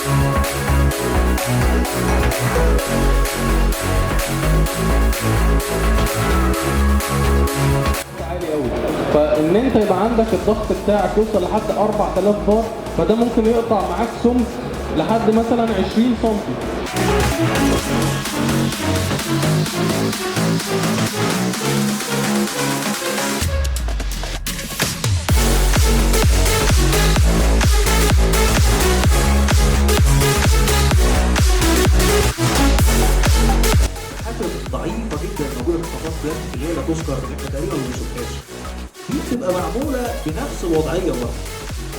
عالي قوي، فان انت يبقى عندك الضغط بتاعك يوصل لحد 4000 بار، فده ممكن يقطع معاك سمك لحد مثلا 20 سم. ضعيفه جدا موجوده في الخطوات بلاستيك اللي هي لا تذكر، اللي احنا تقريبا ما بنشوفهاش. دي بتبقى معموله بنفس الوضعيه برضه.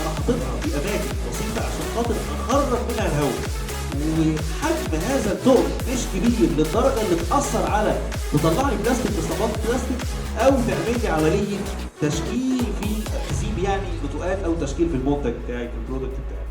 انا حاططها في اماكن بسيطه عشان خاطر اخرج منها الهواء، وحجم هذا الثقب مش كبير للدرجه اللي تاثر على تطلع لي بلاستيك باصطفاط بلاستيك، او تعمل لي عمليه تشكيل في تسيب يعني بتقال، او تشكيل في المنتج بتاعي، في البرودكت بتاعي.